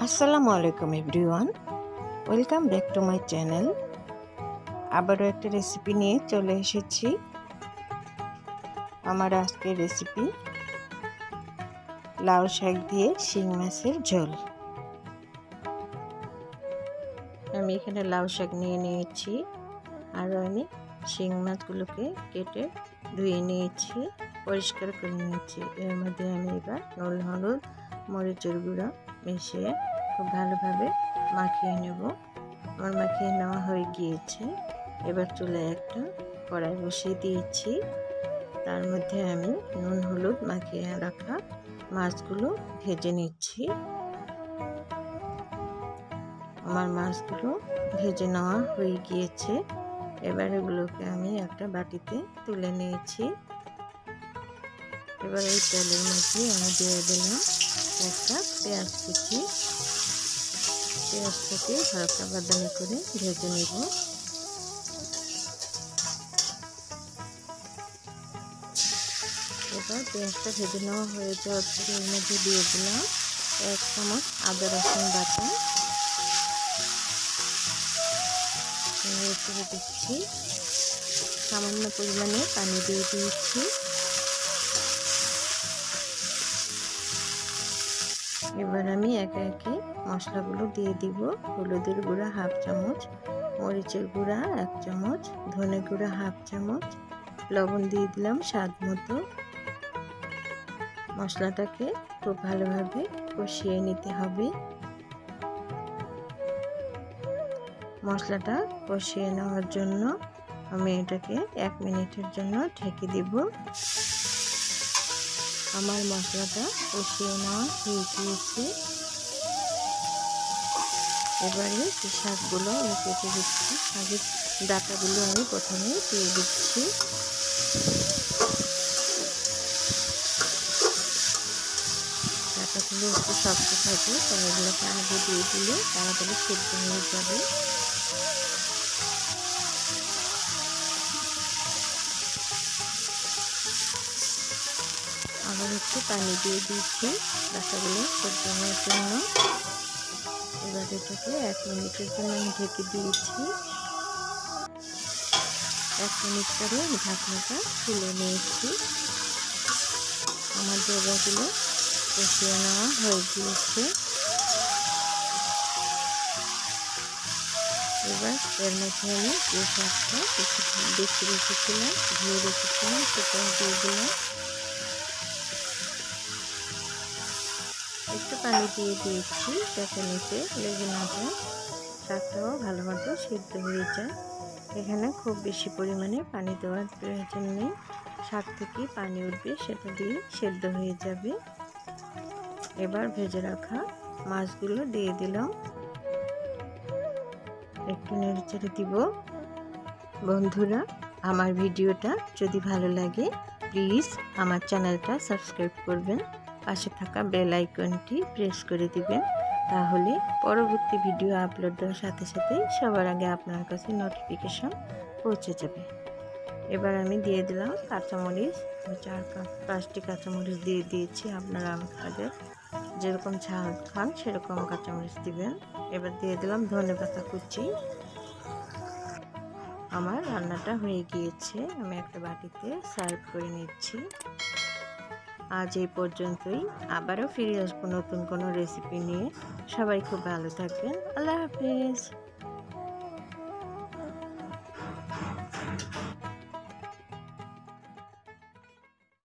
আসসালামু আলাইকুম everyone, welcome back to my channel. আবারও একটা রেসিপি নিয়ে চলে এসেছি। আমার আজকের রেসিপি লাউ শাক দিয়ে শিং মাছের ঝোল। আমি এখানে লাউ শাক নিয়ে নিয়েছি, আর আমি শিং মাছগুলোকে কেটে ধুয়ে নিয়েছি, পরিষ্কার করে নিয়েছি। এর মধ্যে আমি এবার নুন, হলুদ, মরিচের গুঁড়া মিশিয়ে খুব ভালোভাবে মাখিয়ে নেব। আমার মাখিয়ে নেওয়া হয়ে গিয়েছে। এবার চুলায় একটা কড়াই বসিয়ে দিয়েছি। তার মধ্যে আমি নুন হলুদ মাখিয়ে রাখা মাছগুলো ভেজে নিচ্ছি। আমার মাছগুলো ভেজে নেওয়া হয়ে গিয়েছে। এবার এগুলোকে আমি একটা বাটিতে তুলে নিয়েছি। এবার এই তেলের মধ্যে আমি দিয়ে দিলাম একটা পেঁয়াজ কুচি। পেঁয়াজটাকে হালকা বাদামি করে ভেজে নেব। এবার পেঁয়াজটা ভেজে নেওয়া হয়ে যাওয়ার পরে এর মধ্যে দিয়ে দিলাম 1 চামচ আদা রসুন বাটা। করে দিচ্ছি, সামান্য পরিমাণে পানি দিয়ে দিয়েছি। এবার আমি একে একে মশলাগুলো দিয়ে দিব। হলুদের গুঁড়া 1/2 চামচ, মরিচের গুঁড়া 1 চামচ, ধনে গুঁড়া 1/2 চামচ, লবণ দিয়ে দিলাম স্বাদ মতো। মশলাটাকে খুব ভালোভাবে কষিয়ে নিতে হবে। মশলাটা কষিয়ে নেওয়ার জন্য আমি এটাকে 1 মিনিটের জন্য ঢেকে দিব। আমার মশলাটা কষিয়ে নেওয়া হয়ে গিয়েছে। এবারে যে শাকগুলো আমি কেটে দিচ্ছি, শাকের ডাঁটাগুলো আমি প্রথমে দিয়ে দিচ্ছি। ডাঁটাগুলো একটু শক্ত থাকে, তাই এগুলোকে আগে দিয়ে দিলে তাড়াতাড়ি সেদ্ধ হয়ে যাবে। আবার একটু পানি দিয়ে দিচ্ছি ডাঁটাগুলো সেদ্ধ হওয়ার জন্য। এবার এটাকে 1 মিনিটের জন্য আমি ঢেকে দিয়েছি। 1 মিনিট পরে আমি ঢাকনাটা খুলে নিয়েছি। আমার জায়গাগুলো কষিয়ে নেওয়া হয়ে গিয়েছে। এবার এর মধ্যে আমি যে শাকটা বেশি রেখেছিলাম, ধুয়ে রেখেছিলাম, সেটা দিয়ে দিলাম। একটু পানি দিয়ে দিয়েছি যাতে নিচে লেগে না যায়, শাকটাও ভালো মতো সিদ্ধ হয়ে যায়। এখানে খুব বেশি পরিমাণে পানি দেওয়ার প্রয়োজন নেই, শাক থেকে পানি উঠবে, সেটা দিয়ে সেদ্ধ হয়ে যাবে। এবার ভেজে রাখা মাছগুলো দিয়ে দিলাম, একটু নেড়েচেড়ে দিব। বন্ধুরা, আমার ভিডিওটা যদি ভালো লাগে প্লিজ আমার চ্যানেলটা সাবস্ক্রাইব করবেন, পাশে থাকা বেল আইকনটি প্রেস করে দিবেন, তাহলে পরবর্তী ভিডিও আপলোড দেওয়ার সাথে সাথেই সবার আগে আপনার কাছে নোটিফিকেশন পৌঁছে যাবে। এবার আমি দিয়ে দিলাম কাঁচামরিচ, 4-5টি কাঁচামরিচ দিয়ে দিয়েছি। আপনারা আপনাদের যেরকম ঝাল খান সেরকম কাঁচামরিচ দিবেন। এবার দিয়ে দিলাম ধনেপাতা কুচি। আমার রান্নাটা হয়ে গিয়েছে, আমি একটা বাটিতে সার্ভ করে নিচ্ছি। আজ এই পর্যন্তই, আবারও ফিরে আসবো নতুন কোনো রেসিপি নিয়ে। সবাই খুব ভালো থাকবেন। আল্লাহ হাফেজ।